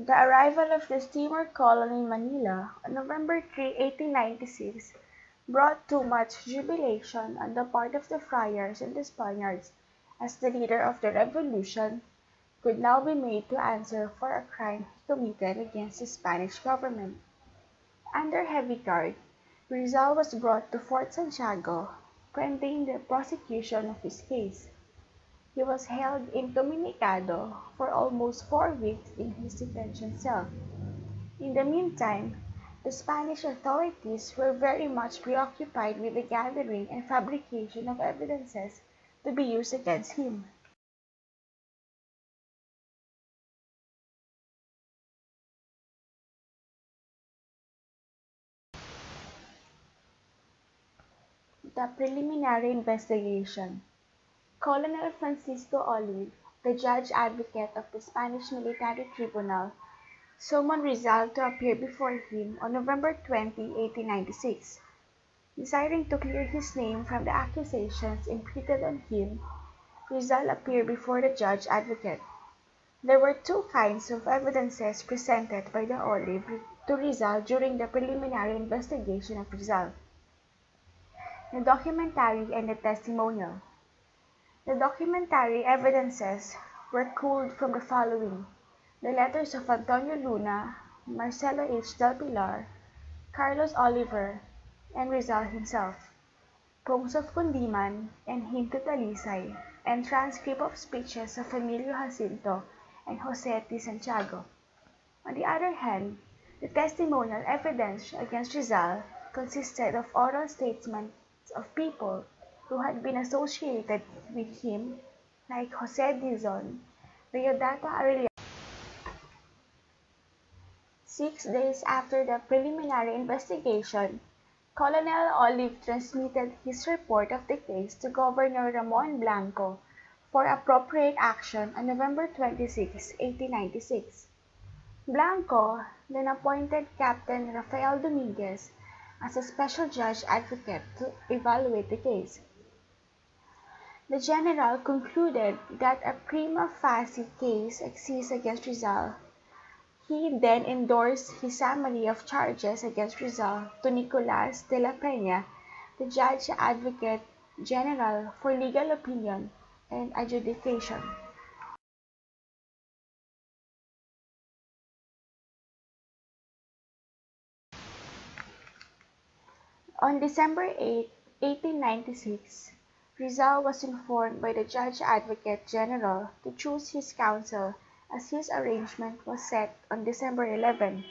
The arrival of the steamer colony in Manila on November 3, 1896, brought too much jubilation on the part of the friars and the Spaniards, as the leader of the Revolution could now be made to answer for a crime he committed against the Spanish government. Under heavy guard, Rizal was brought to Fort Santiago, pending the prosecution of his case. He was held incommunicado for almost 4 weeks in his detention cell. In the meantime, the Spanish authorities were very much preoccupied with the gathering and fabrication of evidences to be used against him. The preliminary investigation. Colonel Francisco Olive, the judge advocate of the Spanish military tribunal, summoned Rizal to appear before him on November 20, 1896. Desiring to clear his name from the accusations imputed on him, Rizal appeared before the judge advocate. There were two kinds of evidences presented by the Olive to Rizal during the preliminary investigation of Rizal: the documentary and the testimonial. The documentary evidences were culled from the following: the letters of Antonio Luna, Marcelo H. del Pilar, Carlos Oliver, and Rizal himself, poems of Kundiman and Hymn to Talisay, and transcript of speeches of Emilio Jacinto and Jose T. Santiago. On the other hand, the testimonial evidence against Rizal consisted of oral statements of people who had been associated with him, like Jose Dizon, Deodato Arellano. 6 days after the preliminary investigation, Colonel Olive transmitted his report of the case to Governor Ramon Blanco for appropriate action on November 26, 1896. Blanco then appointed Captain Rafael Dominguez as a special judge advocate to evaluate the case. The general concluded that a prima facie case exists against Rizal. He then endorsed his summary of charges against Rizal to Nicolas de la Peña, the Judge Advocate General, for legal opinion and adjudication. On December 8, 1896, Rizal was informed by the Judge Advocate General to choose his counsel, as his arraignment was set on December 11.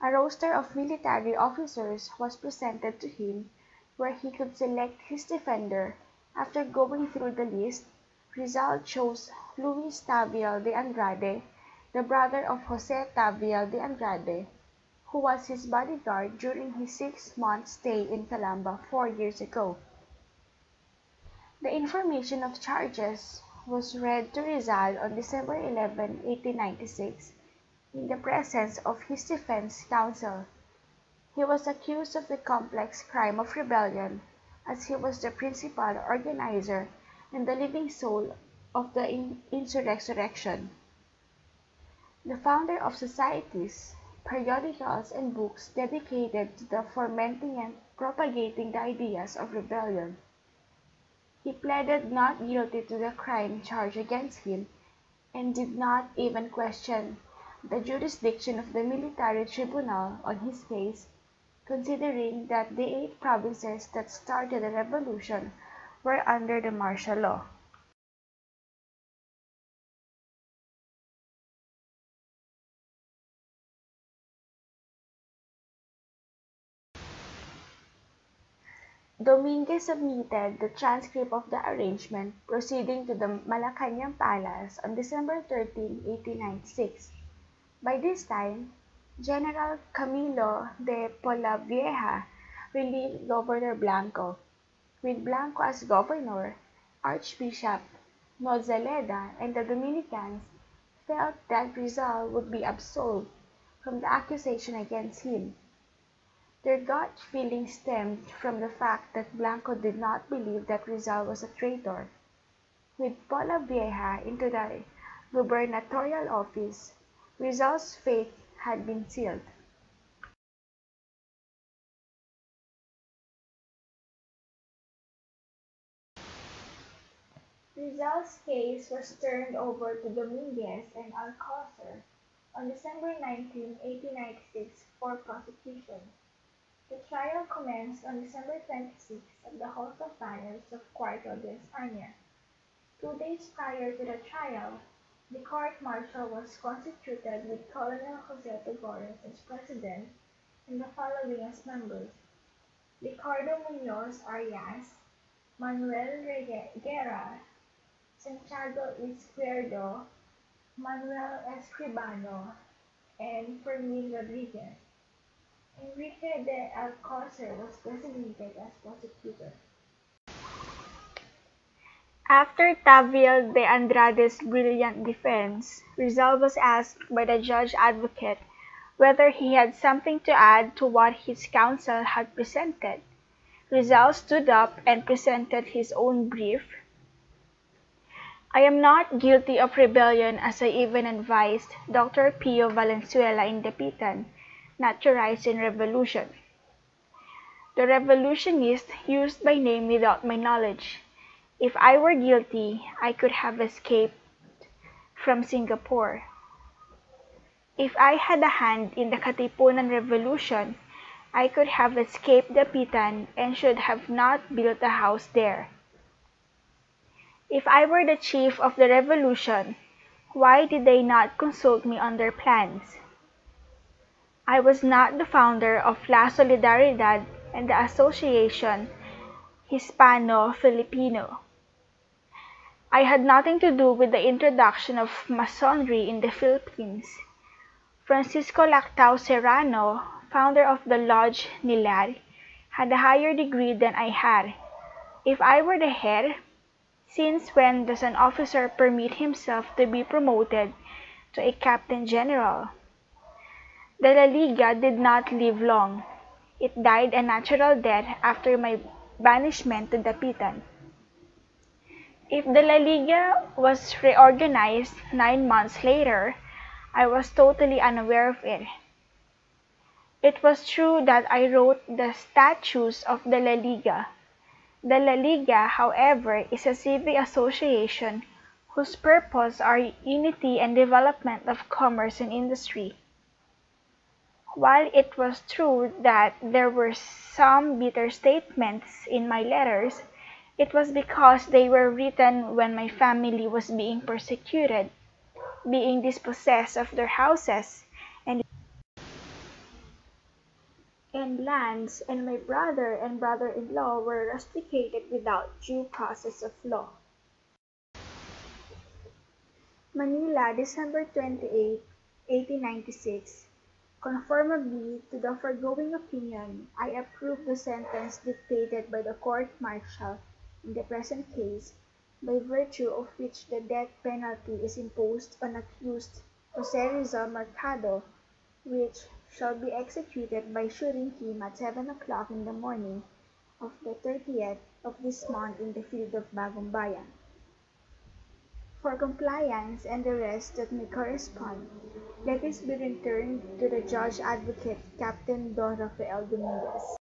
A roster of military officers was presented to him, where he could select his defender. After going through the list, Rizal chose Luis Taviel de Andrade, the brother of Jose Taviel de Andrade, who was his bodyguard during his 6-month stay in Calamba 4 years ago. The information of charges was read to Rizal on December 11, 1896, in the presence of his defense counsel. He was accused of the complex crime of rebellion, as he was the principal organizer and the living soul of the insurrection. The founder of societies, periodicals, and books dedicated to the fomenting and propagating the ideas of rebellion. He pleaded not guilty to the crime charged against him, and did not even question the jurisdiction of the military tribunal on his case, considering that the 8 provinces that started the revolution were under the martial law. Dominguez submitted the transcript of the arraignment proceeding to the Malacañang Palace on December 13, 1896. By this time, General Camilo de Polavieja relieved Governor Blanco. With Blanco as governor, Archbishop Nozaleda and the Dominicans felt that Rizal would be absolved from the accusation against him. Their gut feeling stemmed from the fact that Blanco did not believe that Rizal was a traitor. With Polavieja into the gubernatorial office, Rizal's fate had been sealed. Rizal's case was turned over to Dominguez and Alcácer on December 19, 1896 for prosecution. The trial commenced on December 26 at the Hall of Banners of Cuarto de España. 2 days prior to the trial, the court-martial was constituted with Colonel Jose Togores as president and the following as members: Ricardo Muñoz Arias, Manuel Reguera, Santiago Izquierdo, Manuel Escribano, and Fermin Rodriguez. Enrique de Alcácer was designated as prosecutor. After Taviel de Andrade's brilliant defense, Rizal was asked by the judge advocate whether he had something to add to what his counsel had presented. Rizal stood up and presented his own brief. I am not guilty of rebellion, as I even advised Dr. Pio Valenzuela in Dapitan not to rise in revolution. The revolutionist used my name without my knowledge. If I were guilty, I could have escaped from Singapore. If I had a hand in the Katipunan Revolution, I could have escaped Dapitan and should have not built a house there. If I were the chief of the revolution, why did they not consult me on their plans? I was not the founder of La Solidaridad and the Association Hispano-Filipino. I had nothing to do with the introduction of Masonry in the Philippines. Francisco Lactao Serrano, founder of the Lodge Nilar, had a higher degree than I had. If I were the head, since when does an officer permit himself to be promoted to a captain general? The La Liga did not live long. It died a natural death after my banishment to Dapitan. If the La Liga was reorganized 9 months later, I was totally unaware of it. It was true that I wrote the statutes of the La Liga. The La Liga, however, is a civic association whose purpose are unity and development of commerce and industry. While it was true that there were some bitter statements in my letters, it was because they were written when my family was being persecuted, being dispossessed of their houses and lands, and my brother and brother-in-law were rusticated without due process of law. Manila, December 28, 1896. Conformably to the foregoing opinion, I approve the sentence dictated by the court-martial in the present case, by virtue of which the death penalty is imposed on accused Jose Rizal Mercado, which shall be executed by shooting him at 7 o'clock in the morning of the 30th of this month in the field of Bagong Bayan. For compliance and the rest that may correspond, let this be returned to the Judge Advocate Captain Don Rafael Dominguez.